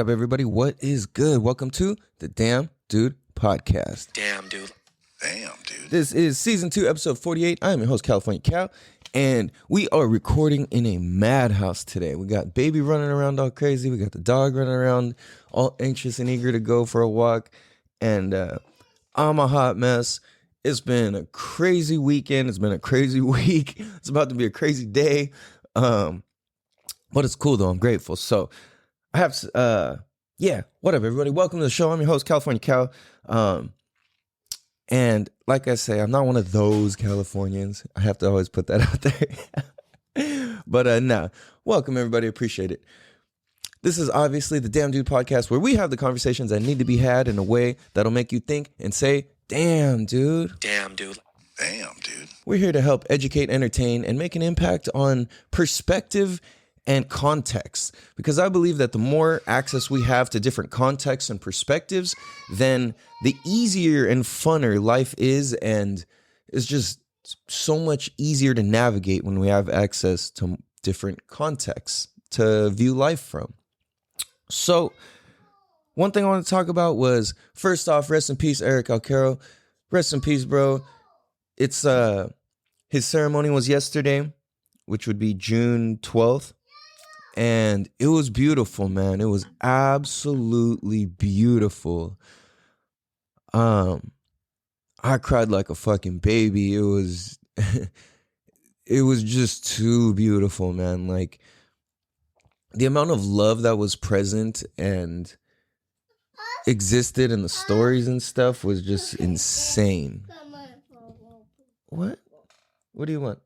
up, everybody? What is good? Welcome to the Damn Dude Podcast. Damn, dude. This is season 2, episode 48. I am your host, California Cal, and we are recording in a madhouse today. We got baby running around all crazy. We got the dog running around all anxious and eager to go for a walk, and I'm a hot mess. It's been a crazy weekend. It's been a crazy week. It's about to be a crazy day, but it's cool, though. I'm grateful. So I have, what up, everybody? Welcome to the show. I'm your host, California Cal. And like I say, I'm not one of those Californians. I have to always put that out there. But no, welcome, everybody. Appreciate it. This is obviously the Damn Dude Podcast, where we have the conversations that need to be had in a way that'll make you think and say, damn, dude. Damn, dude. Damn, dude. We're here to help educate, entertain, and make an impact on perspective and context, because I believe that the more access we have to different contexts and perspectives, then the easier and funner life is, and it's just so much easier to navigate when we have access to different contexts to view life from. So one thing I want to talk about was, first off, rest in peace, Eric Alquero. Rest in peace, bro. It's his ceremony was yesterday, which would be June 12th. And it was beautiful, man. It was absolutely beautiful. I cried like a fucking baby. It was it was just too beautiful, man. Like, the amount of love that was present and existed in the stories and stuff was just insane. What? What do you want?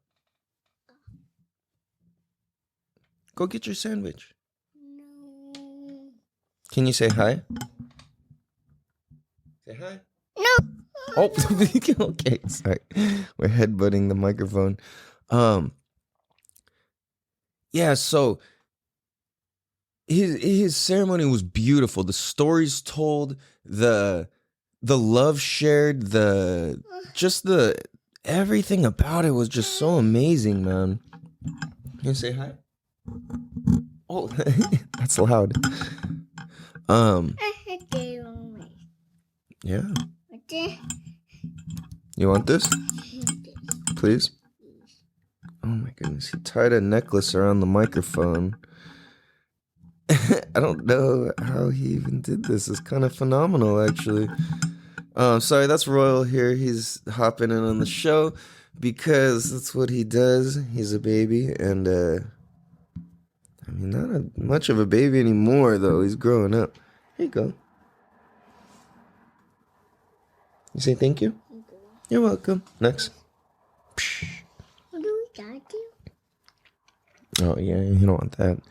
Go get your sandwich. No. Can you say hi? Say hi. No. Oh, okay. Sorry. We're headbutting the microphone. Yeah, so his ceremony was beautiful. The stories told, the love shared, everything about it was just so amazing, man. Can you say hi? Oh, that's loud. Yeah. You want this? Please? Oh my goodness, he tied a necklace around the microphone. I don't know how he even did this. It's kind of phenomenal, actually. Sorry, that's Royal here. He's hopping in on the show because that's what he does. He's a baby, and I mean, not much of a baby anymore, though. He's growing up. Here you go. You say thank you? You're welcome. Next. What do we got to? Oh, yeah, you don't want that.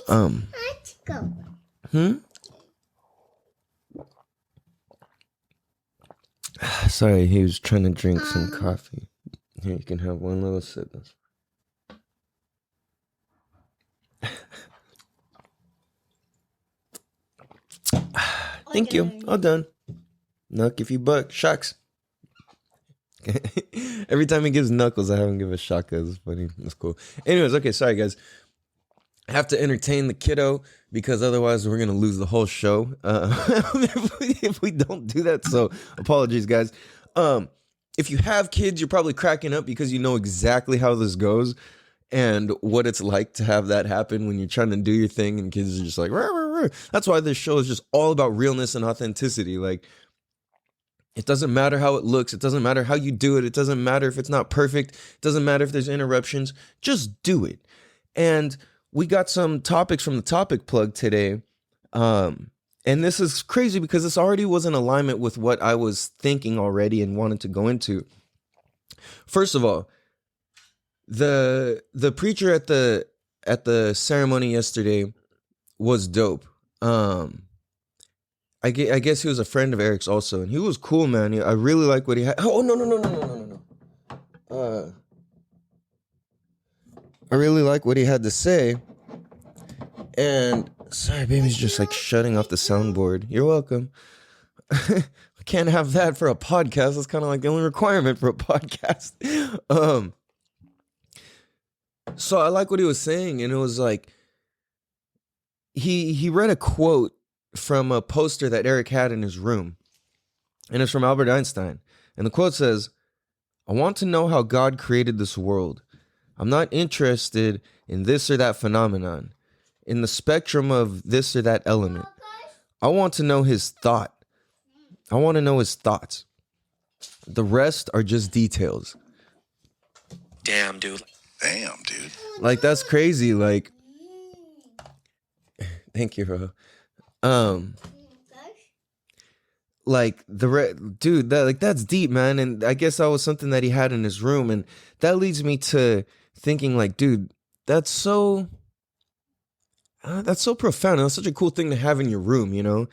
Let's go. Sorry, he was trying to drink some coffee. Here, you can have one little sip. Thank you. All done. Nuck if you buck. Shucks. Every time he gives knuckles, I have him give a shaka. It's funny. It's cool. Anyways, okay, sorry, guys. I have to entertain the kiddo because otherwise we're going to lose the whole show if we don't do that. So apologies, guys. If you have kids, you're probably cracking up because you know exactly how this goes and what it's like to have that happen when you're trying to do your thing and kids are just like, rah, rah, rah. That's why this show is just all about realness and authenticity. Like, it doesn't matter how it looks. It doesn't matter how you do it. It doesn't matter if it's not perfect. It doesn't matter if there's interruptions. Just do it. And we got some topics from the topic plug today. And this is crazy because this already was in alignment with what I was thinking already and wanted to go into. First of all, the preacher at the ceremony yesterday was dope. I guess he was a friend of Eric's also, and he was cool, man. I really like what he had. Oh, no. I really like what he had to say. And sorry, baby's just like shutting off the soundboard. You're welcome. I can't have that for a podcast. That's kind of like the only requirement for a podcast. So I like what he was saying, and it was like, he read a quote from a poster that Eric had in his room, and it's from Albert Einstein. And the quote says, "I want to know how God created this world. I'm not interested in this or that phenomenon, in the spectrum of this or that element. I want to know his thought. I want to know his thoughts. The rest are just details." Damn, dude. Like, that's crazy. Like, thank you, bro. Like dude, that's deep, man. And I guess that was something that he had in his room, and that leads me to thinking, like, dude, that's so profound. That's such a cool thing to have in your room, you know.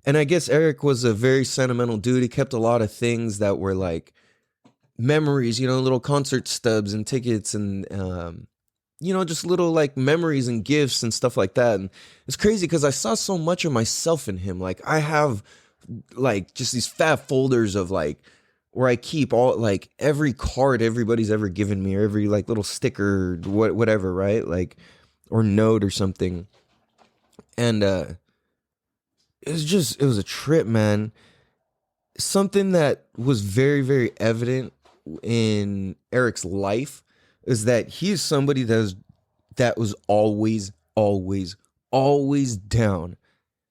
And I guess Eric was a very sentimental dude. He kept a lot of things that were like memories, you know, little concert stubs and tickets and you know, just little like memories and gifts and stuff like that. And it's crazy because I saw so much of myself in him. Like, I have like just these fat folders of like where I keep all like every card everybody's ever given me, or every like little sticker, whatever, right? Like, or note or something. And it was a trip, man. Something that was very, very evident in Eric's life is that he is somebody that was always, always, always down.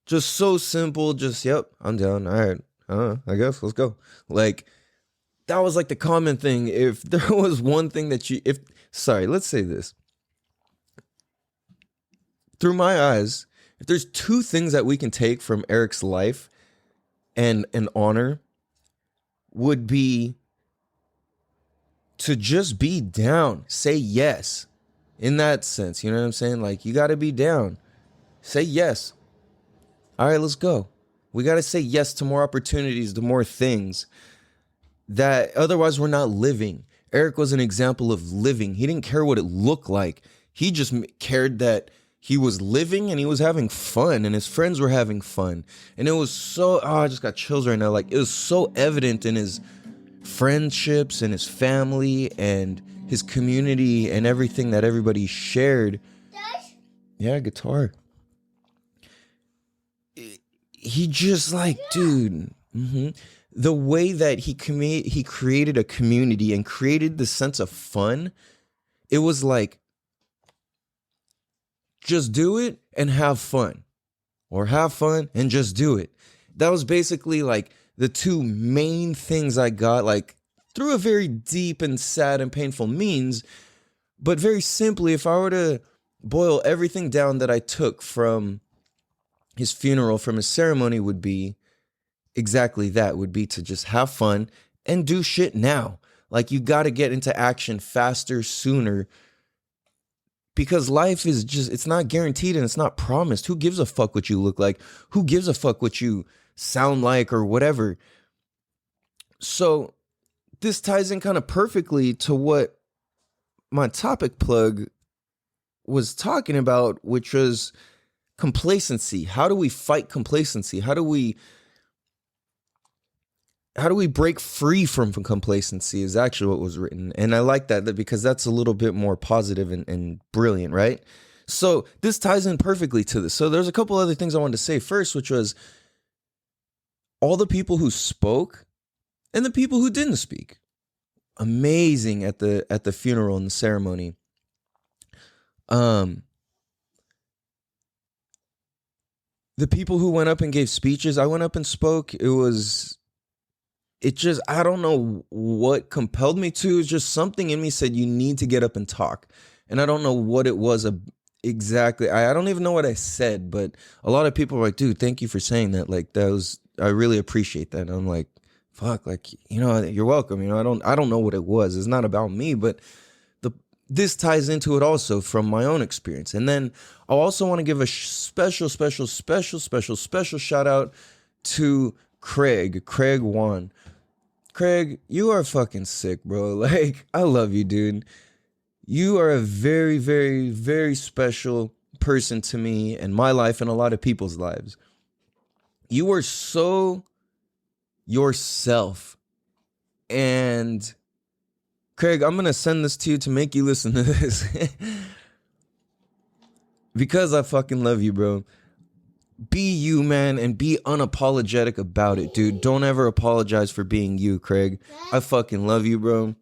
Just so simple. Just, yep, I'm down. All right. I guess let's go. Like, that was like the common thing. If there was one thing that let's say this. Through my eyes, if there's two things that we can take from Eric's life and honor, would be to just be down. Say yes. In that sense, you know what I'm saying? Like, you got to be down. Say yes. All right, let's go. We got to say yes to more opportunities, to more things that otherwise we're not living. Eric was an example of living. He didn't care what it looked like. He just cared that he was living and he was having fun and his friends were having fun. And it was so, I just got chills right now. Like, it was so evident in his friendships and his family and his community and everything that everybody shared. Yeah, guitar. He just like, dude, the way that he created a community and created the sense of fun. It was like, just do it and have fun, or have fun and just do it. That was basically like the two main things I got, like, through a very deep and sad and painful means. But very simply, if I were to boil everything down that I took from his funeral, from his ceremony, would be exactly that. Would be to just have fun and do shit now. Like, you got to get into action faster, sooner, because life is just, it's not guaranteed and it's not promised. Who gives a fuck what you look like? Who gives a fuck what you sound like or whatever? So this ties in kind of perfectly to what my topic plug was talking about, which was complacency. How do we fight complacency? How do we break free from complacency is actually what was written. And I like that because that's a little bit more positive and brilliant, right? So this ties in perfectly to this. So there's a couple other things I wanted to say first, which was all the people who spoke and the people who didn't speak. Amazing at the funeral and the ceremony. The people who went up and gave speeches, I went up and spoke. I don't know what compelled me to. It's just something in me said, you need to get up and talk. And I don't know what it was exactly. I don't even know what I said, but a lot of people were like, dude, thank you for saying that. Like, I really appreciate that. And I'm like, fuck, like, you know, you're welcome. You know, I don't know what it was. It's not about me, but this ties into it also from my own experience. And then I also want to give a special shout out to Craig Wan. Craig, you are fucking sick, bro. Like, I love you, dude. You are a very, very, very special person to me and my life and a lot of people's lives. You are so yourself. And Craig, I'm going to send this to you to make you listen to this. because I fucking love you, bro. Be you, man, and be unapologetic about it, dude. Don't ever apologize for being you, Craig. I fucking love you, bro.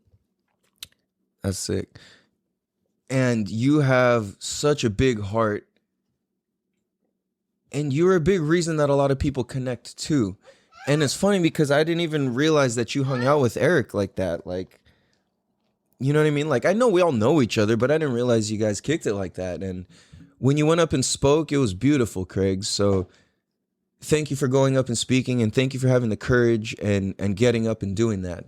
That's sick. And you have such a big heart. And you're a big reason that a lot of people connect to. And it's funny because I didn't even realize that you hung out with Eric like that. Like, you know what I mean? Like, I know we all know each other, but I didn't realize you guys kicked it like that. And when you went up and spoke, it was beautiful, Craig. So thank you for going up and speaking, and thank you for having the courage and getting up and doing that.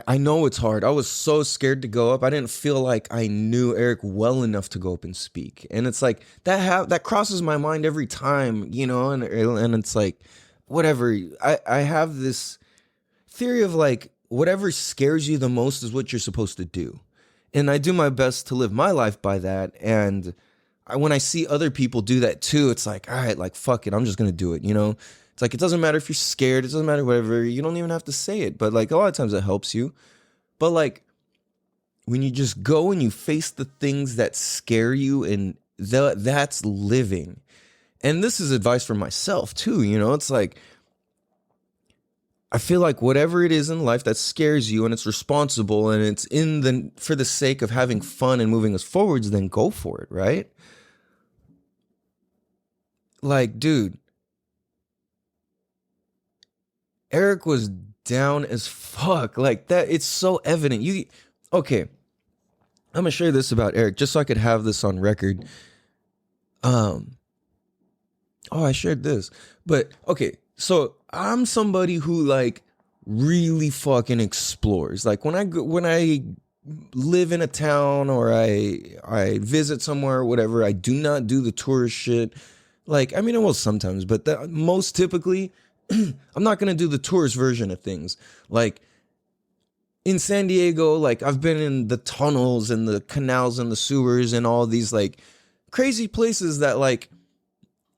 I know it's hard. I was so scared to go up. I didn't feel like I knew Eric well enough to go up and speak. And it's like that crosses my mind every time, you know, and it's like, whatever. I have this theory of like, whatever scares you the most is what you're supposed to do. And I do my best to live my life by that. And when I see other people do that too, it's like, all right, like, fuck it. I'm just going to do it, you know? It's like, it doesn't matter if you're scared. It doesn't matter whatever. You don't even have to say it. But like, a lot of times it helps you. But like, when you just go and you face the things that scare you, and that's living. And this is advice for myself too, you know? It's like, I feel like whatever it is in life that scares you and it's responsible and it's for the sake of having fun and moving us forwards, then go for it, right? Like, dude, Eric was down as fuck. Like that, it's so evident. Okay, I'm gonna share this about Eric just so I could have this on record. I shared this, but okay. So I'm somebody who like really fucking explores. Like when I live in a town or I visit somewhere or whatever, I do not do the tourist shit. Like, I mean, I will sometimes, but most typically, I'm not going to do the tourist version of things. Like in San Diego, like I've been in the tunnels and the canals and the sewers and all these like crazy places that like,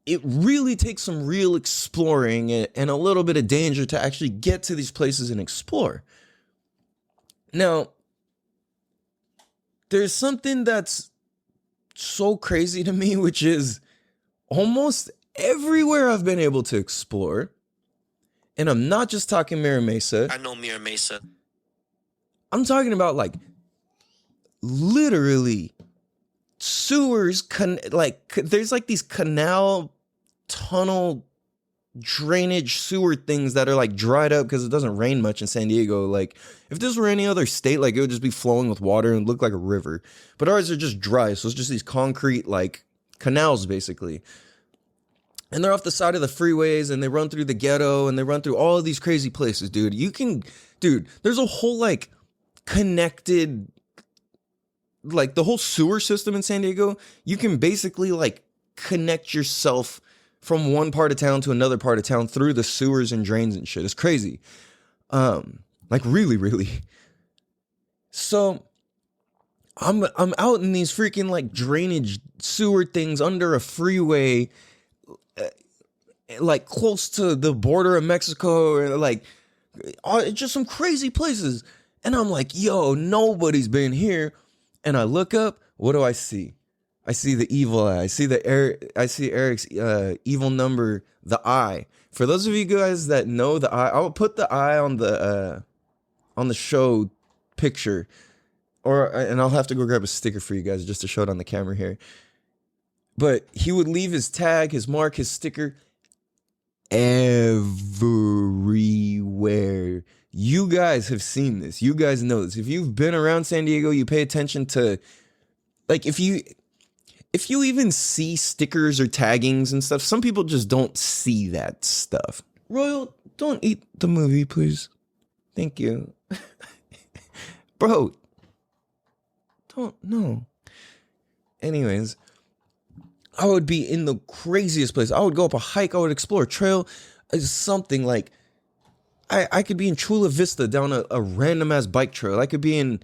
it really takes some real exploring and a little bit of danger to actually get to these places and explore. Now, there's something that's so crazy to me, which is almost everywhere I've been able to explore, and I'm not just talking Mira Mesa. I know Mira Mesa. I'm talking about like literally sewers, there's like these canal tunnel drainage sewer things that are like dried up because it doesn't rain much in San Diego. Like if this were any other state, like it would just be flowing with water and look like a river, but ours are just dry. So it's just these concrete like canals basically, and they're off the side of the freeways and they run through the ghetto and they run through all of these crazy places, dude. There's a whole like connected, like the whole sewer system in San Diego. You can basically like connect yourself from one part of town to another part of town through the sewers and drains and shit. It's crazy. Like really, really. So I'm out in these freaking like drainage sewer things under a freeway, like close to the border of Mexico, or like just some crazy places. And I'm like, yo, nobody's been here. And I look up, what do I see? I see the evil eye. I see Eric's evil number, the eye. For those of you guys that know the eye, I'll put the eye on the show picture, and I'll have to go grab a sticker for you guys just to show it on the camera here. But he would leave his tag, his mark, his sticker everywhere. You guys have seen this. You guys know this. If you've been around San Diego, you pay attention to, like, if you even see stickers or taggings and stuff, some people just don't see that stuff. Royal, don't eat the movie, please. Thank you. Bro, no. Anyways, I would be in the craziest place. I would go up a hike. I would explore a trail. Something like, I could be in Chula Vista down a random ass bike trail. I could be in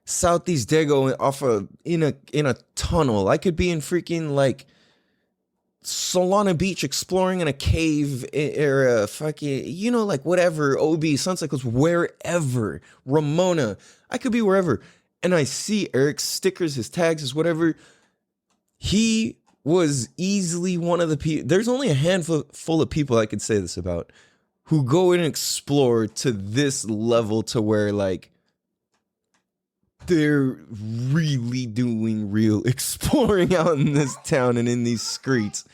Southeast Dago in a tunnel. I could be in freaking like Solana Beach exploring in a cave area, fucking, like whatever, OB, Sunset Coast, wherever, Ramona. I could be wherever. and I see Eric's stickers, his tags, his whatever. He was easily one of the people. There's only a handful full of people I could say this about who go and explore to this level to where like they're really doing real exploring out in this town and in these streets.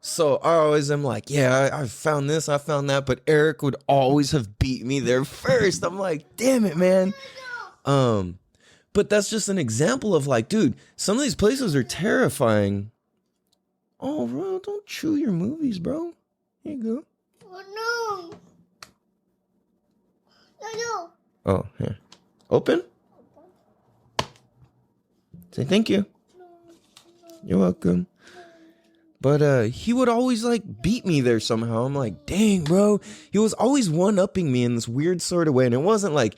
So I always am like, yeah, I found this, I found that, but Eric would always have beat me there first. I'm like, damn it, man. But that's just an example of like, dude, some of these places are terrifying. Oh, bro, don't chew your movies, bro. Here you go. Oh, no. No. Oh, here. Open? Say thank you. You're welcome. But he would always like beat me there somehow. I'm like, dang, bro. He was always one-upping me in this weird sort of way. And it wasn't like,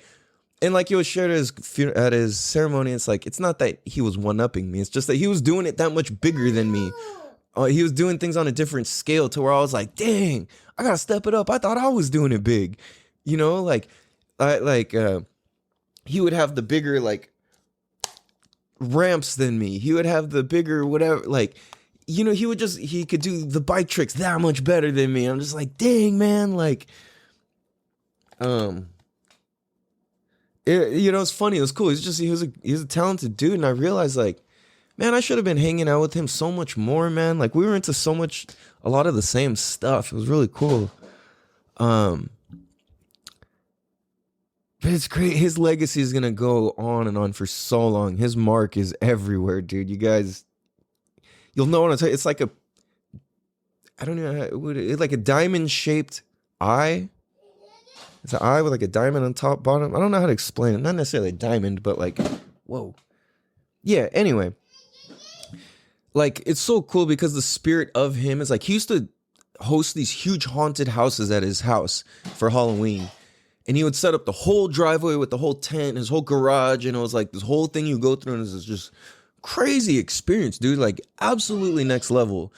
and like it was shared at his ceremony, it's like, it's not that he was one-upping me. It's just that he was doing it that much bigger than me. He was doing things on a different scale to where I was like, dang, I gotta step it up. I thought I was doing it big. You know, like, he would have the bigger like ramps than me. He would have the bigger whatever, like, you know, he could do the bike tricks that much better than me. I'm just like, dang, man, like, it's funny. It was cool. He was a talented dude, and I realized like, man, I should have been hanging out with him so much more, man. Like we were into a lot of the same stuff. It was really cool. But it's great. His legacy is gonna go on and on for so long. His mark is everywhere, dude. You guys, you'll know what I'm talking. It's like I don't know. It's like a diamond-shaped eye. It's an eye with like a diamond on top, bottom. I don't know how to explain it. Not necessarily a diamond, but like, whoa. Yeah. Anyway, like it's so cool because the spirit of him is like he used to host these huge haunted houses at his house for Halloween. And he would set up the whole driveway with the whole tent, his whole garage, and it was like this whole thing you go through, and it's just crazy experience, dude. Like absolutely next level.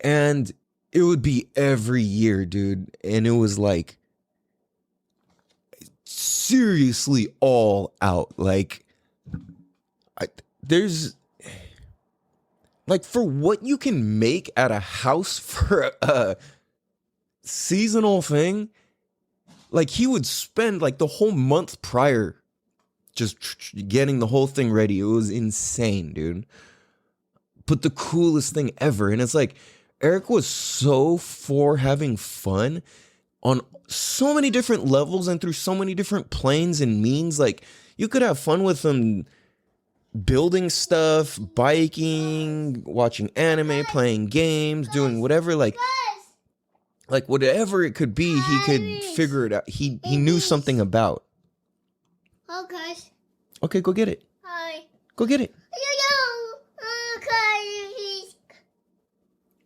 And it would be every year, dude. And it was like seriously all out. Like there's like for what you can make at a house for a seasonal thing. Like he would spend like the whole month prior just getting the whole thing ready. It was insane, dude. But the coolest thing ever. And it's like Eric was so for having fun on so many different levels and through so many different planes and means. Like you could have fun with him building stuff, biking, watching anime, playing games, doing whatever, like whatever it could be, he could figure it out. He knew something about. Okay. Okay, go get it. Hi. Go get it. Okay.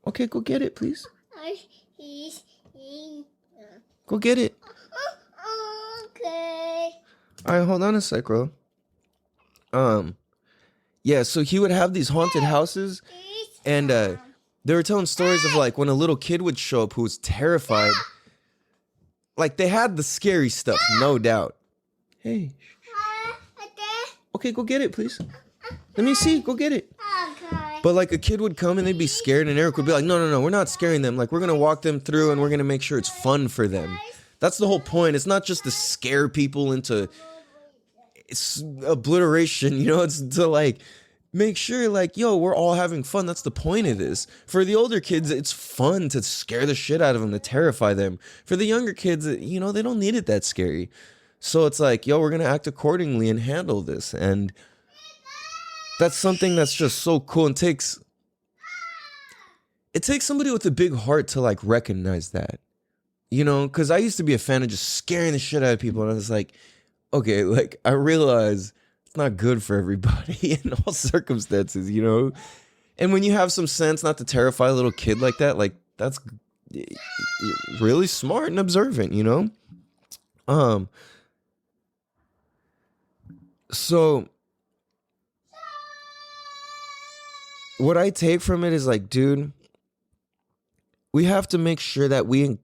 Okay, go get it, please. He's Go get it. okay. All right, hold on a sec, bro. Yeah, so he would have these haunted houses, and they were telling stories of like when a little kid would show up who was terrified. Like they had the scary stuff, no doubt. Hey. Okay, go get it, please. Let me see. Go get it. Okay. But like a kid would come and they'd be scared, and Eric would be like, no, we're not scaring them. Like we're gonna walk them through, and we're gonna make sure it's fun for them. That's the whole point. It's not just to scare people into obliteration, you know. It's to like make sure like, yo, we're all having fun. That's the point of this. For the older kids, it's fun to scare the shit out of them, to terrify them. For the younger kids, you know, they don't need it that scary. So it's like, yo, we're going to act accordingly and handle this. And that's something that's just so cool. And it takes somebody with a big heart to like recognize that, you know, because I used to be a fan of just scaring the shit out of people. And I was like, okay, like I realize it's not good for everybody in all circumstances, you know? And when you have some sense not to terrify a little kid like that, like that's really smart and observant, you know? So what I take from it is like, dude, we have to make sure that we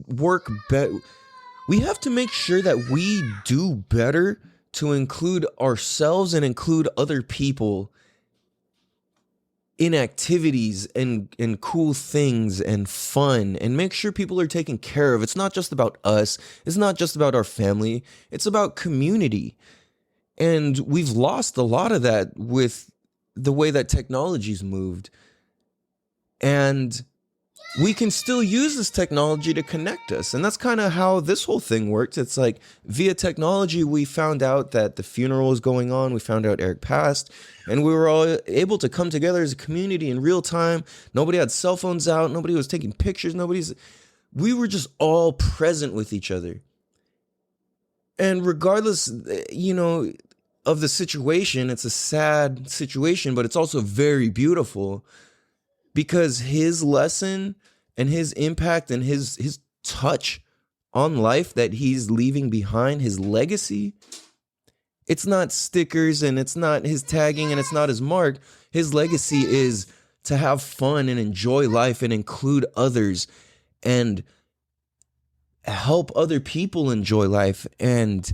work better. we have to make sure that we do better to include ourselves and include other people in activities and cool things and fun, and make sure people are taken care of. It's not just about us. It's not just about our family. It's about community. And we've lost a lot of that with the way that technology's moved. And we can still use this technology to connect us. And that's kind of how this whole thing worked. It's like via technology, we found out that the funeral was going on. We found out Eric passed, and we were all able to come together as a community in real time. Nobody had cell phones out. Nobody was taking pictures. We were just all present with each other. And regardless, of the situation, it's a sad situation, but it's also very beautiful. Because his lesson and his impact and his touch on life that he's leaving behind, his legacy, it's not stickers and it's not his tagging and it's not his mark. His legacy is to have fun and enjoy life and include others and help other people enjoy life and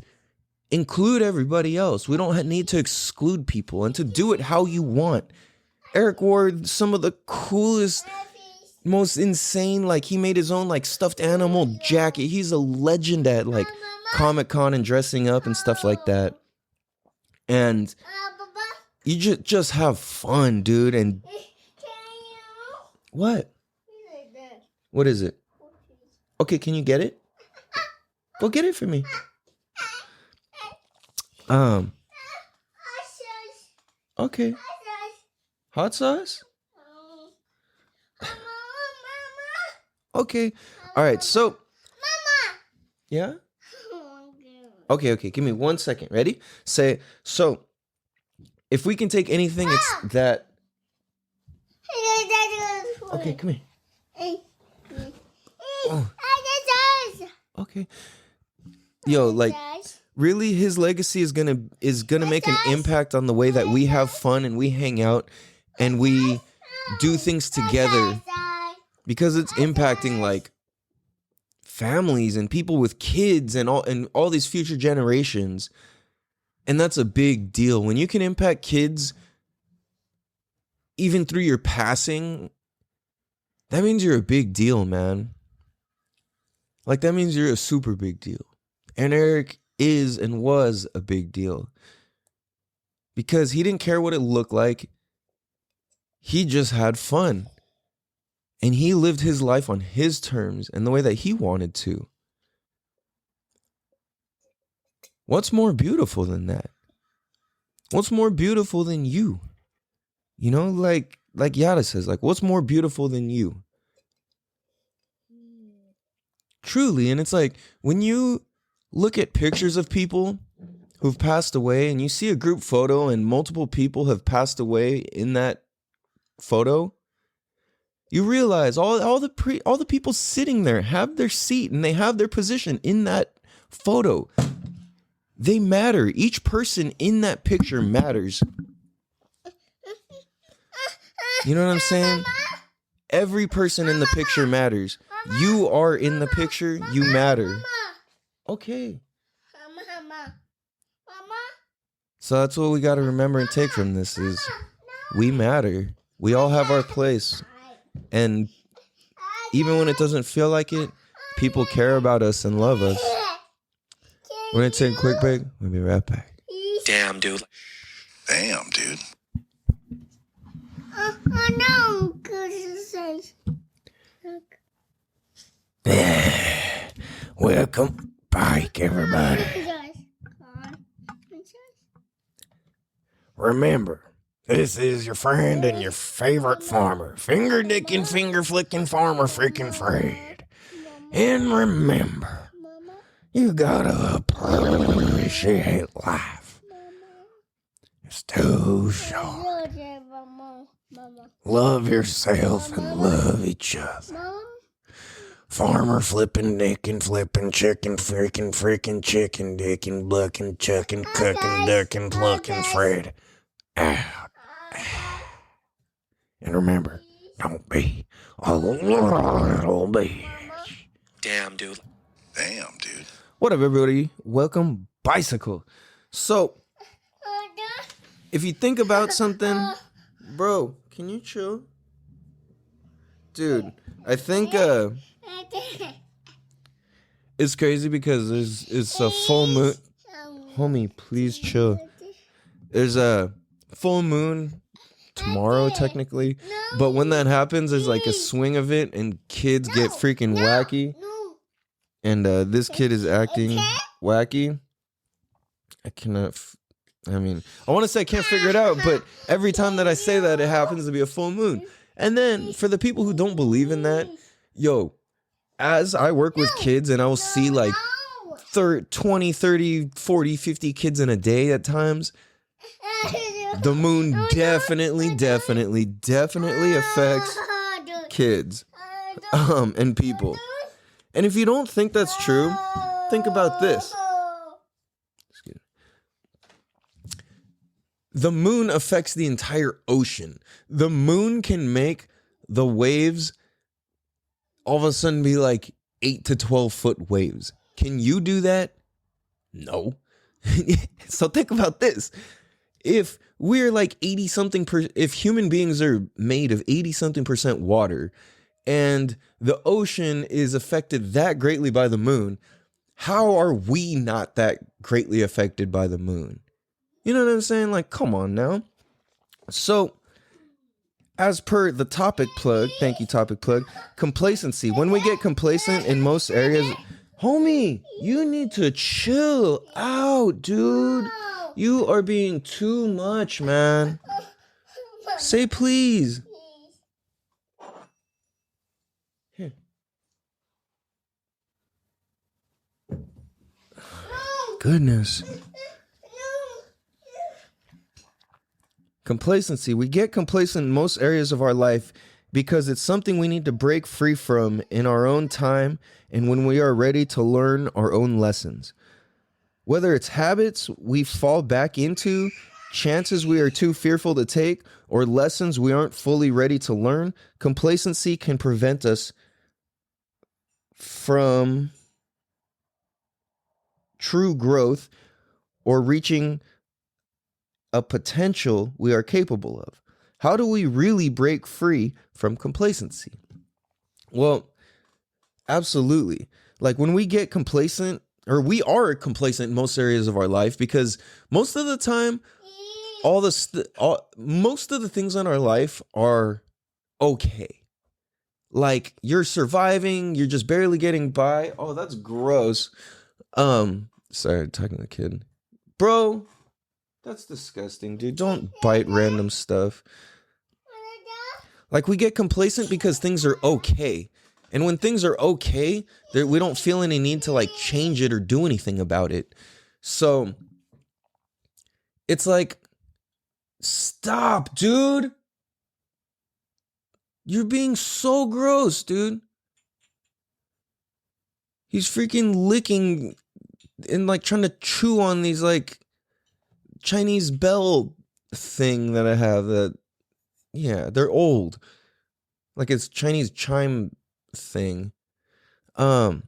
include everybody else. We don't need to exclude people and to do it how you want. Eric wore some of the coolest, most insane, he made his own, stuffed animal jacket. He's a legend at, Comic-Con and dressing up and stuff like that. And you just have fun, dude. And what? What is it? Okay, can you get it? Go get it for me. Okay. Hot sauce? Okay. All right. So. Yeah? Okay. Give me 1 second. Ready? Say, so, if we can take anything, it's that. Okay, come here. Oh. Okay. Yo, really, his legacy is gonna make an impact on the way that we have fun and we hang out and we do things together, because it's impacting families and people with kids and all these future generations. And that's a big deal. When you can impact kids even through your passing, that means you're a big deal, man. That means you're a super big deal. And Eric is and was a big deal because he didn't care what it looked like. He just had fun and he lived his life on his terms and the way that he wanted to. What's more beautiful than that? What's more beautiful than you? Like Yada says, what's more beautiful than you? Truly. And it's when you look at pictures of people who've passed away and you see a group photo and multiple people have passed away in that photo, you realize all the people sitting there have their seat and they have their position in that photo. They matter. Each person in that picture matters. You know what I'm saying? Every person in the picture matters. You are in the picture. You matter. Okay. So that's what we got to remember and take from this is we matter. We all have our place. And even when it doesn't feel like it, people care about us and love us. We're going to take a quick break. We'll be right back. Damn, dude. No. Welcome back, everybody. Remember, this is your friend and your favorite farmer, finger dicking, finger flicking farmer freaking Fred. And remember, you gotta appreciate life. It's too short. Love yourself and love each other. Farmer flipping, nicking, flipping, chicken, freaking chicken, dicking, blucking, chucking, cooking, ducking, plucking, Fred. Out. And remember, don't be a little bitch. Damn, dude. Damn, dude. What up, everybody? Welcome, Bicycle. So, if you think about something, bro, can you chill? Dude, I think it's crazy because it's a full moon. Homie, please chill. There's a full moon tomorrow, technically. But when that happens, there's like a swing of it, and kids get freaking wacky. And this kid is acting wacky. I want to say I can't figure it out, but every time that I say that, it happens to be a full moon. And then for the people who don't believe in that, yo, as I work with kids and I will see like 20, 30, 40, 50 kids in a day at times, the moon definitely affects kids and people. And if you don't think that's true, think about this. The moon affects the entire ocean. The moon can make the waves all of a sudden be like 8 to 12 foot waves. Can you do that? No. So think about this. If we're like 80 something if human beings are made of 80 something percent water, and the ocean is affected that greatly by the moon, how are we not that greatly affected by the moon? You know what I'm saying? Like, come on now. So, as per the topic plug, thank you, topic plug, complacency. When we get complacent in most areas, homie, you need to chill out, dude. You are being too much, man. Say please. Here. Goodness. Complacency. We get complacent in most areas of our life because it's something we need to break free from in our own time and when we are ready to learn our own lessons. Whether it's habits we fall back into, chances we are too fearful to take, or lessons we aren't fully ready to learn, complacency can prevent us from true growth or reaching a potential we are capable of. How do we really break free from complacency? Well, absolutely. Like when we get complacent, or we are complacent in most areas of our life, because most of the time, most of the things in our life are okay. Like you're surviving, you're just barely getting by. Oh, that's gross. Sorry, talking to the kid. Bro, that's disgusting, dude. Don't bite random stuff. Like we get complacent because things are okay. And when things are okay, we don't feel any need to like change it or do anything about it. So it's like, stop, dude. You're being so gross, dude. He's freaking licking and like trying to chew on these like Chinese bell thing that I have that, yeah, they're old. Like it's Chinese chime thing. But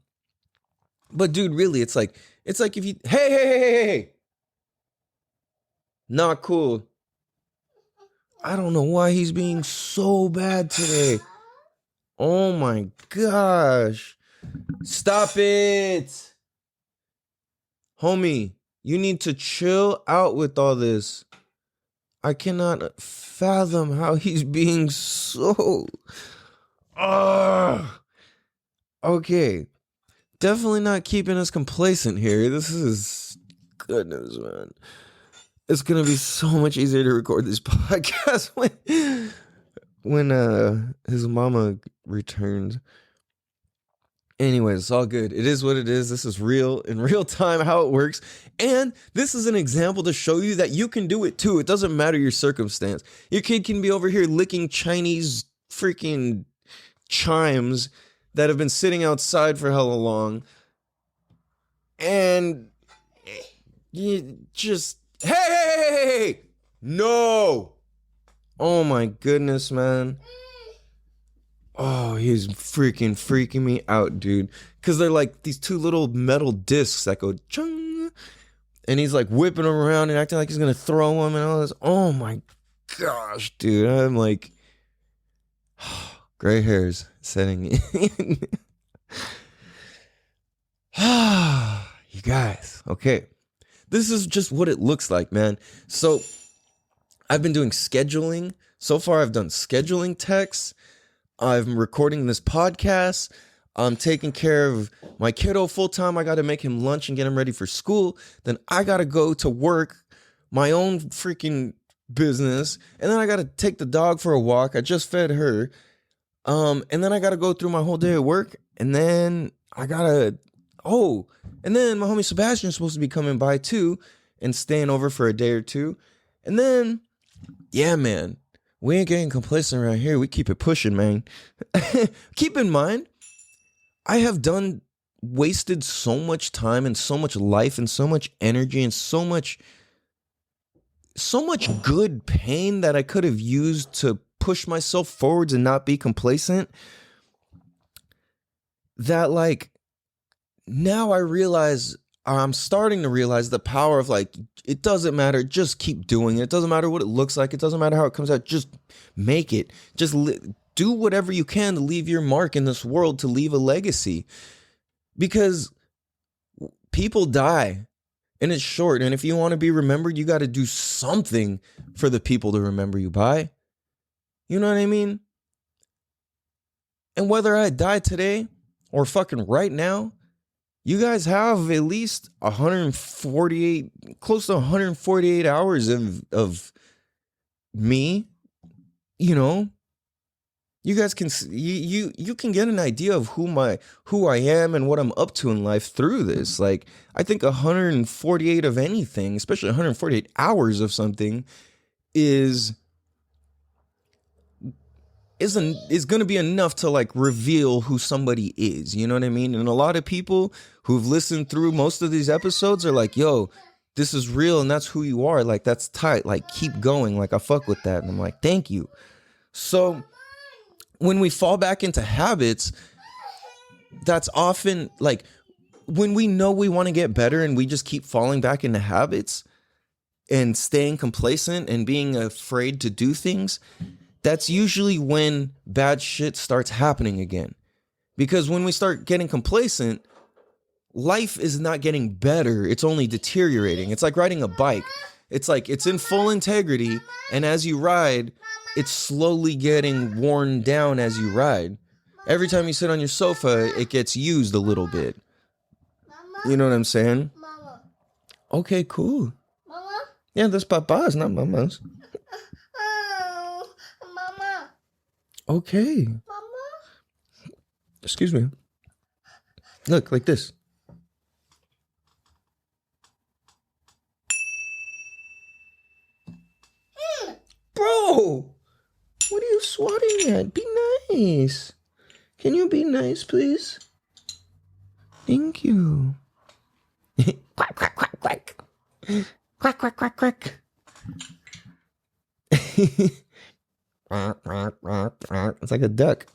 dude, really, it's like if you, hey, not cool. I don't know why he's being so bad today. Oh my gosh. Stop it. Homie, you need to chill out with all this. I cannot fathom how he's being so... Okay. Definitely not keeping us complacent here. This is... Goodness, man. It's going to be so much easier to record this podcast when his mama returns. Anyways, it's all good. It is what it is. This is real, in real time, how it works. And this is an example to show you that you can do it too. It doesn't matter your circumstance. Your kid can be over here licking Chinese freaking chimes that have been sitting outside for hella long. And you just, hey, no. Oh my goodness, man. Oh, he's freaking me out, dude. Because they're like these two little metal discs that go chung. And he's like whipping them around and acting like he's going to throw them and all this. Oh my gosh, dude. I'm like, gray hairs setting in. You guys, okay. This is just what it looks like, man. So I've been doing scheduling. So far, I've done scheduling texts. I'm recording this podcast. I'm taking care of my kiddo full time. I got to make him lunch and get him ready for school. Then I got to go to work, my own freaking business. And then I got to take the dog for a walk. I just fed her. And then I got to go through my whole day at work. And then I got to, and then my homie Sebastian's supposed to be coming by too and staying over for a day or two. And then, yeah, man, we ain't getting complacent around here. We keep it pushing, man. Keep in mind, I have wasted so much time and so much life and so much energy and so much good pain that I could have used to push myself forwards and not be complacent, that like now I'm starting to realize the power of like, it doesn't matter, just keep doing it. It doesn't matter what it looks like. It doesn't matter how it comes out. Just make it. Just do whatever you can to leave your mark in this world, to leave a legacy, because people die and it's short. And if you want to be remembered, you got to do something for the people to remember you by. You know what I mean? And whether I die today or fucking right now, you guys have at least 148, close to 148 hours of me. You know, you guys can you can get an idea of who I am and what I'm up to in life through this. Like, I think 148 of anything, especially 148 hours of something, is going to be enough to like reveal who somebody is. You know what I mean? And a lot of people who've listened through most of these episodes are like, yo, this is real and that's who you are. Like, that's tight. Like, keep going. Like, I fuck with that. And I'm like, thank you. So when we fall back into habits, that's often like when we know we want to get better and we just keep falling back into habits and staying complacent and being afraid to do things. That's usually when bad shit starts happening again. Because when we start getting complacent, life is not getting better. It's only deteriorating. It's like riding a bike. It's like it's in full integrity. And as you ride, it's slowly getting worn down as you ride. Every time you sit on your sofa, it gets used a little bit. You know what I'm saying? Mama. Okay, cool. Mama. Yeah, that's Papa's, not Mama's. Oh, Mama. Okay. Mama. Excuse me. Look, like this. Bro, what are you swatting at? Be nice. Can you be nice, please? Thank you. Quack, quack, quack, quack. Quack, quack, quack, quack. It's like a duck.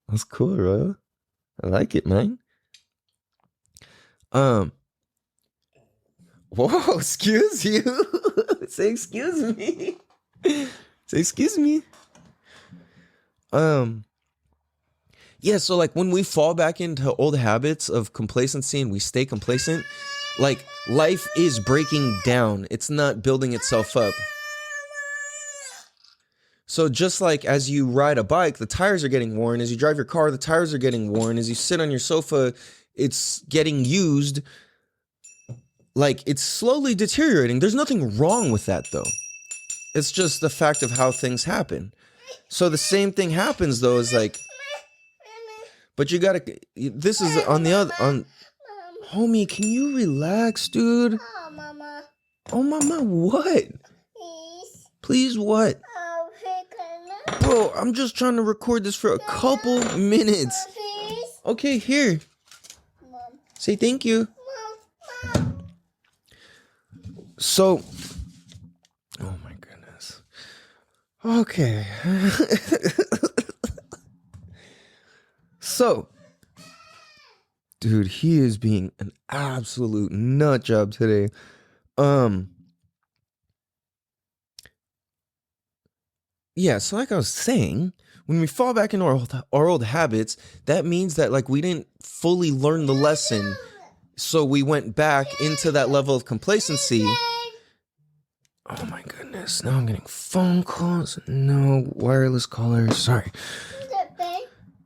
That's cool, bro. I like it, man. Whoa, excuse you. Say excuse me. Say excuse me. Yeah, so like when we fall back into old habits of complacency and we stay complacent, like life is breaking down. It's not building itself up. So just like as you ride a bike, the tires are getting worn. As you drive your car, the tires are getting worn. As you sit on your sofa, it's getting used. Like, it's slowly deteriorating. There's nothing wrong with that, though. It's just the fact of how things happen. So the same thing happens, though, is like, but you gotta, this is on the other, homie, can you relax, dude? Oh, Mama. Oh, Mama, what? Please. Please, what? Oh, please. Bro, I'm just trying to record this for a couple minutes. Please. Okay, here. Mom. Say thank you. Mom. So, oh my goodness. Okay. So, dude, he is being an absolute nut job today. Yeah, so like I was saying, when we fall back into our old habits, that means that like we didn't fully learn the lesson, so we went back into that level of complacency. Oh my goodness, now I'm getting phone calls. No wireless callers, sorry.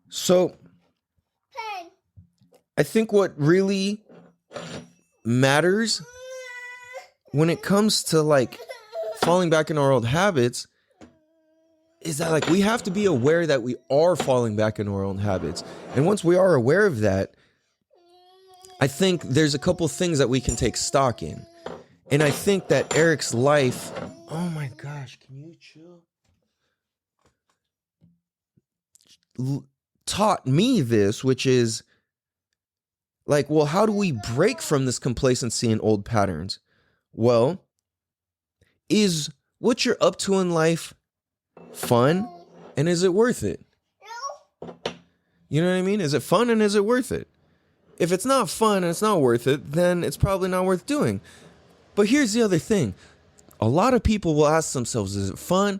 So I think what really matters when it comes to like falling back into our old habits is that like we have to be aware that we are falling back into our own habits. And once we are aware of that, I think there's a couple things that we can take stock in. And I think that Eric's life, oh my gosh, can you chill? Taught me this, which is like, well, how do we break from this complacency and old patterns? Well, is what you're up to in life fun, and is it worth it? You know what I mean? Is it fun and is it worth it? If it's not fun and it's not worth it, then it's probably not worth doing. But here's the other thing. A lot of people will ask themselves, is it fun?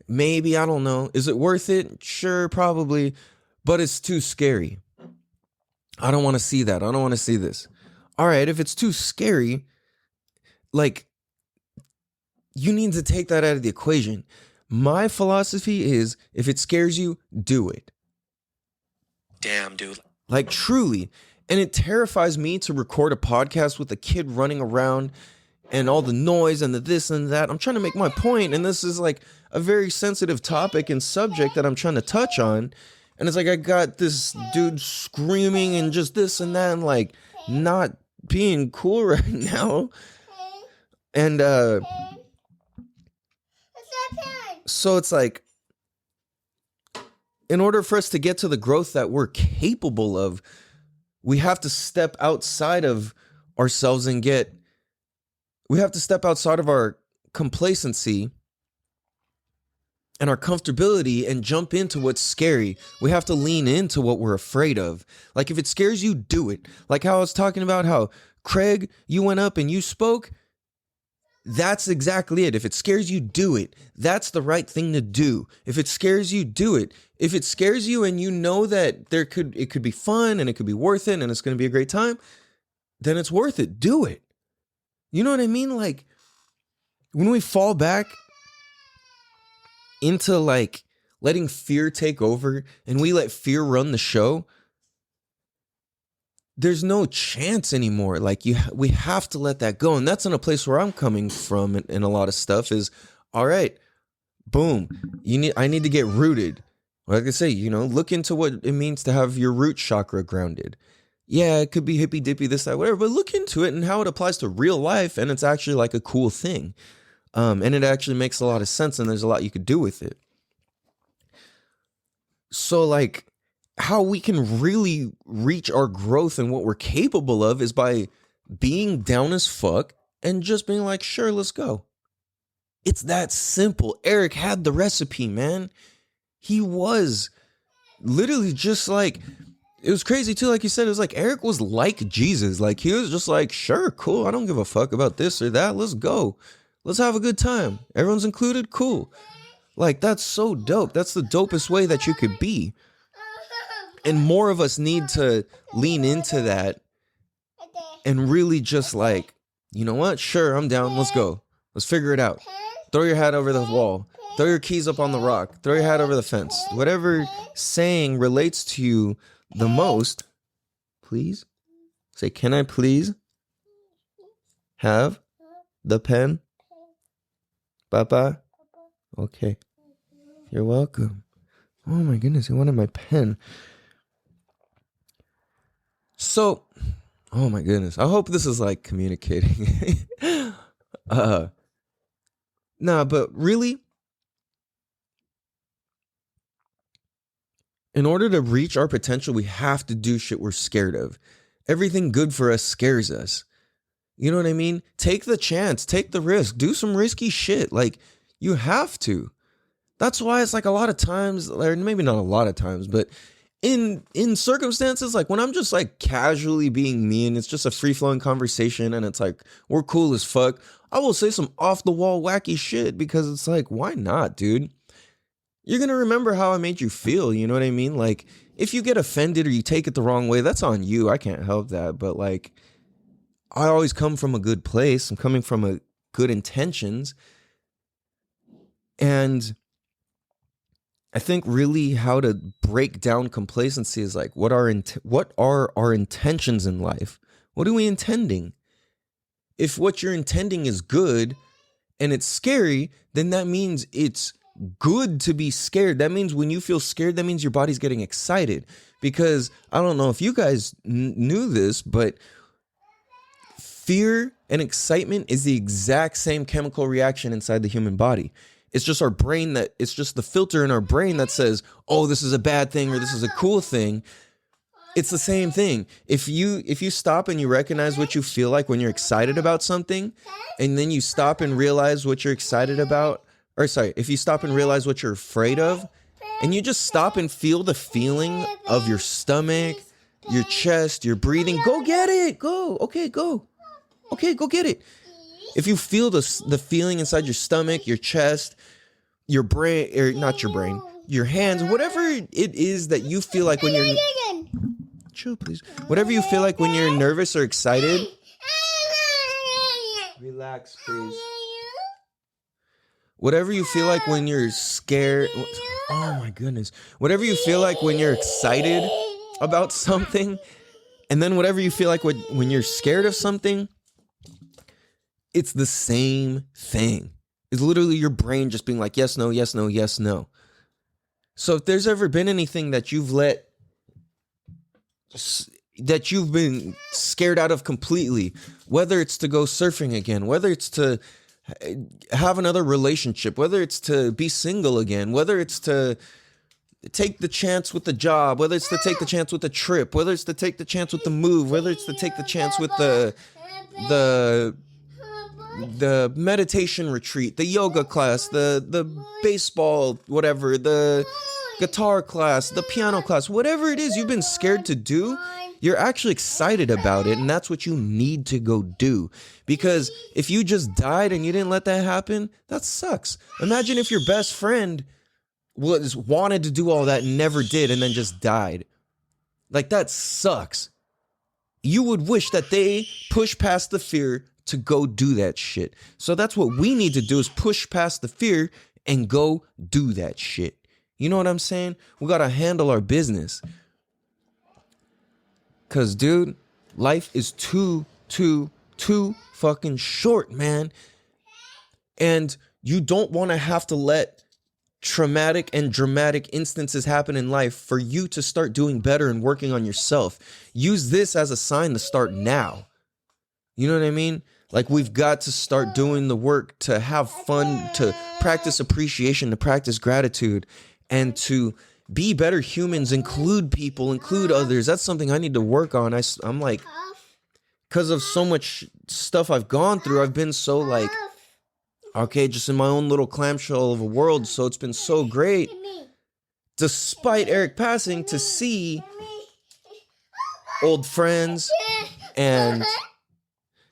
Maybe, I don't know. Is it worth it? Sure, probably. But it's too scary. I don't want to see that. I don't want to see this. All right, if it's too scary, like, you need to take that out of the equation. My philosophy is, if it scares you, do it. Damn, dude. Like, truly. And it terrifies me to record a podcast with a kid running around and all the noise and the this and that. I'm trying to make my point, and this is like a very sensitive topic and subject that I'm trying to touch on. And it's like I got this dude screaming and just this and that and like not being cool right now. And so it's like, in order for us to get to the growth that we're capable of, we have to step outside of ourselves and we have to step outside of our complacency and our comfortability and jump into what's scary. We have to lean into what we're afraid of. Like, if it scares you, do it. Like how I was talking about how, Craig, you went up and you spoke. That's exactly it. If it scares you, do it. That's the right thing to do. If it scares you, do it. If it scares you and you know that it could be fun and it could be worth it and it's going to be a great time, then it's worth it. Do it. You know what I mean? Like, when we fall back into like letting fear take over and we let fear run the show, there's no chance anymore. Like, we have to let that go. And that's in a place where I'm coming from in a lot of stuff is, all right, boom, I need to get rooted. Like I say, look into what it means to have your root chakra grounded. Yeah, it could be hippy dippy, this, that, whatever, but look into it and how it applies to real life. And it's actually like a cool thing. And it actually makes a lot of sense and there's a lot you could do with it. So like, how we can really reach our growth and what we're capable of is by being down as fuck and just being like, sure, let's go. It's that simple. Eric had the recipe, man. He was literally just like, it was crazy too. Like you said, it was like Eric was like Jesus. Like, he was just like, sure, cool. I don't give a fuck about this or that. Let's go. Let's have a good time. Everyone's included. Cool. Like, that's so dope. That's the dopest way that you could be. And more of us need to lean into that and really just like, you know what? Sure, I'm down. Let's go. Let's figure it out. Throw your hat over the wall. Throw your keys up on the rock. Throw your hat over the fence. Whatever saying relates to you the most, please say, can I please have the pen? Papa? Okay. You're welcome. Oh my goodness, he wanted my pen. So, oh my goodness, I hope this is like communicating. Nah, but really, in order to reach our potential, we have to do shit we're scared of. Everything good for us scares us. You know what I mean? Take the chance, take the risk, do some risky shit. Like, you have to. That's why it's like a lot of times, or maybe not a lot of times, but in circumstances like when I'm just like casually being me and it's just a free flowing conversation and it's like we're cool as fuck, I will say some off the wall wacky shit because it's like, why not, dude? You're gonna remember how I made you feel, you know what I mean? Like if you get offended or you take it the wrong way, that's on you. I can't help that. But like I always come from a good place. I'm coming from a good intentions. And I think really how to break down complacency is like, what are our intentions in life? What are we intending? If what you're intending is good and it's scary, then that means it's good to be scared. That means when you feel scared, that means your body's getting excited. Because I don't know if you guys knew this, but fear and excitement is the exact same chemical reaction inside the human body. It's just our brain it's just the filter in our brain that says, oh, this is a bad thing or this is a cool thing. It's the same thing. If you stop and you recognize what you feel like when you're excited about something, and then you stop and realize what you're excited about, if you stop and realize what you're afraid of, and you just stop and feel the feeling of your stomach, your chest, your breathing, go get it. Go. Okay, go. Okay, go get it. If you feel the feeling inside your stomach, your chest, your brain, or not your brain, your hands, whatever it is that you feel like when you're... Chill, please. Whatever you feel like when you're nervous or excited... Relax, please. Whatever you feel like when you're scared... Oh, my goodness. Whatever you feel like when you're excited about something, and then whatever you feel like when you're scared of something... It's the same thing. It's literally your brain just being like, yes, no, yes, no, yes, no. So if there's ever been anything that you've been scared out of completely, whether it's to go surfing again, whether it's to have another relationship, whether it's to be single again, whether it's to take the chance with the job, whether it's to take the chance with the trip, whether it's to take the chance with the move, whether it's to take the chance with the meditation retreat, the yoga class, the baseball, whatever, the guitar class, the piano class, whatever it is you've been scared to do, you're actually excited about it. And that's what you need to go do. Because if you just died and you didn't let that happen, that sucks. Imagine if your best friend wanted to do all that and never did and then just died. Like, that sucks. You would wish that they push past the fear to go do that shit. So that's what we need to do, is push past the fear and go do that shit. You know what I'm saying? We got to handle our business. Cause dude, life is too fucking short, man. And you don't want to have to let traumatic and dramatic instances happen in life for you to start doing better and working on yourself. Use this as a sign to start now. You know what I mean? Like, we've got to start doing the work to have fun, to practice appreciation, to practice gratitude, and to be better humans, include people, include others. That's something I need to work on. I'm like, because of so much stuff I've gone through, I've been so like, okay, just in my own little clamshell of a world. So it's been so great, despite Eric passing, to see old friends and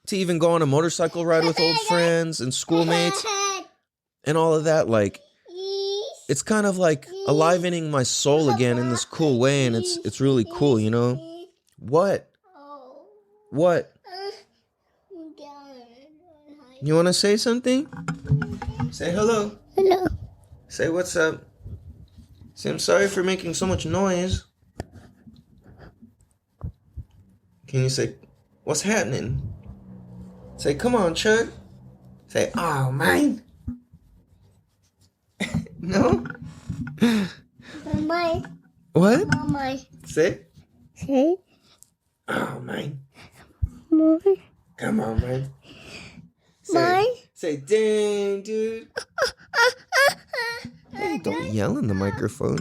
to even go on a motorcycle ride with old friends and schoolmates and all of that. Like, it's kind of like alivening my soul again in this cool way, and it's really cool, you know? What? What? You want to say something? Say hello. Hello. Say what's up. Say I'm sorry for making so much noise. Can you say, what's happening? Say, come on, Chuck. Say, oh, mine. No? Mama. What? Mama. Say, Say. oh, mine. Mine. Come on, man. Mine. Say, dang, dude. Hey, don't yell in the microphone.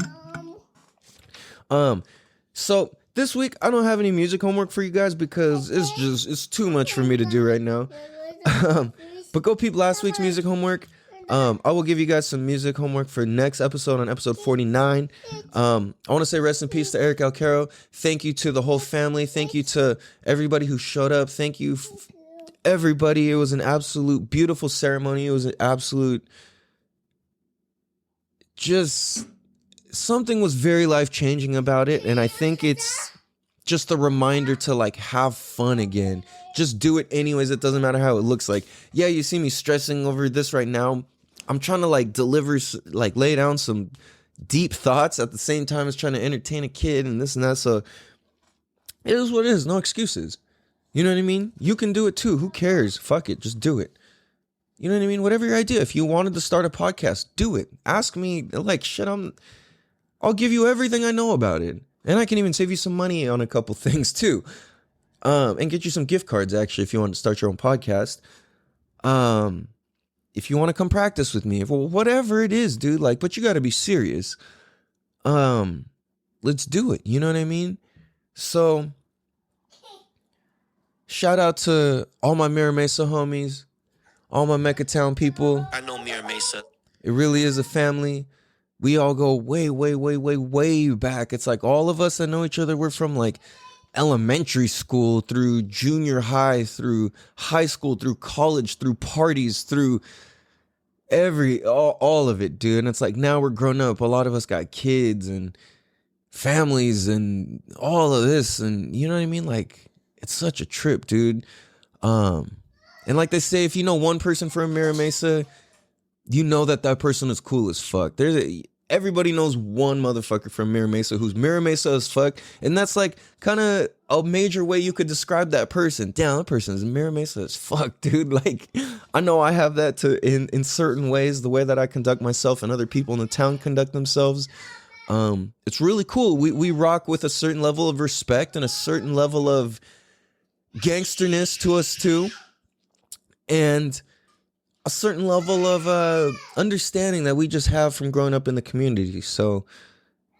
So this week I don't have any music homework for you guys because it's too much for me to do right now. But go peep last week's music homework. I will give you guys some music homework for next episode on episode 49. I want to say rest in peace to Eric Alquero. Thank you to the whole family. Thank you to everybody who showed up. Thank you, everybody. It was an absolute beautiful ceremony. It was an absolute, just something was very life-changing about it. And I think it's just a reminder to like have fun again. Just do it anyways. It doesn't matter how it looks like. Yeah, you see me stressing over this right now. I'm trying to like deliver, like lay down some deep thoughts at the same time as trying to entertain a kid and this and that. So it is what it is. No excuses. You know what I mean? You can do it too. Who cares? Fuck it. Just do it. You know what I mean? Whatever your idea. If you wanted to start a podcast, do it. Ask me like shit. I'll give you everything I know about it. And I can even save you some money on a couple things too. And get you some gift cards actually if you want to start your own podcast. If you want to come practice with me, whatever it is, dude, like, but you got to be serious. Let's do it. You know what I mean? So shout out to all my Mira Mesa homies, all my Mecca Town people. I know Mira Mesa. It really is a family. We all go way, way, way, way, way back. It's like all of us that know each other, we're from like elementary school through junior high, through high school, through college, through parties, through all of it, dude. And it's like now we're grown up. A lot of us got kids and families and all of this. And you know what I mean? Like, it's such a trip, dude. And like they say, if you know one person from Mira Mesa, you know that person is cool as fuck. Everybody knows one motherfucker from Mira Mesa who's Mira Mesa as fuck. And that's like kind of a major way you could describe that person. Damn, that person is Mira Mesa as fuck, dude. Like, I know I have that in certain ways, the way that I conduct myself and other people in the town conduct themselves. It's really cool. We rock with a certain level of respect and a certain level of gangsterness to us too. And a certain level of understanding that we just have from growing up in the community. So,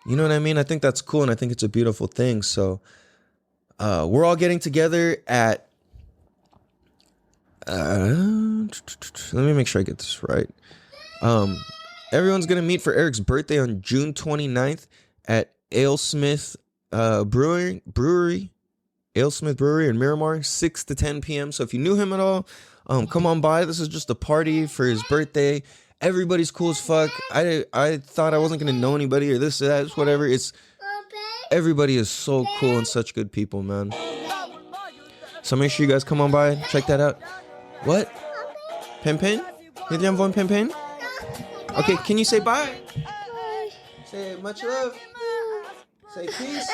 you know what I mean? I think that's cool, and I think it's a beautiful thing. So, we're all getting together at... let me make sure I get this right. Everyone's going to meet for Eric's birthday on June 29th at Alesmith Brewery. Alesmith Brewery in Miramar, 6 to 10 p.m. So if you knew him at all, come on by. This is just a party for his birthday. Everybody's cool as fuck. I thought I wasn't gonna know anybody or this or that, whatever. Everybody is so cool and such good people, man. So make sure you guys come on by, check that out. What? Pimpin? You have one Pimpin? Okay, can you say bye? Say much love. Say peace.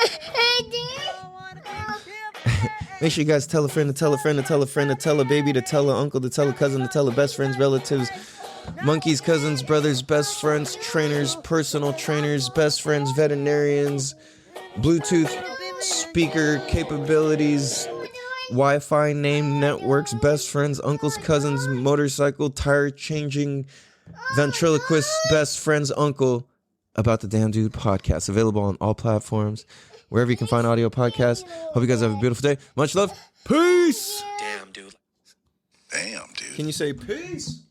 Make sure you guys tell a friend to tell a friend to tell a friend to tell a baby to tell an uncle to tell a cousin to tell a best friends, relatives, monkeys, cousins, brothers, best friends, trainers, personal trainers, best friends, veterinarians, Bluetooth speaker capabilities, Wi-Fi name networks, best friends, uncles, cousins, motorcycle, tire changing, ventriloquist, best friends, uncle, About the Damn Dude podcast. Available on all platforms, wherever you can find audio podcasts. Hope you guys have a beautiful day. Much love. Peace. Damn, dude. Damn, dude. Can you say peace?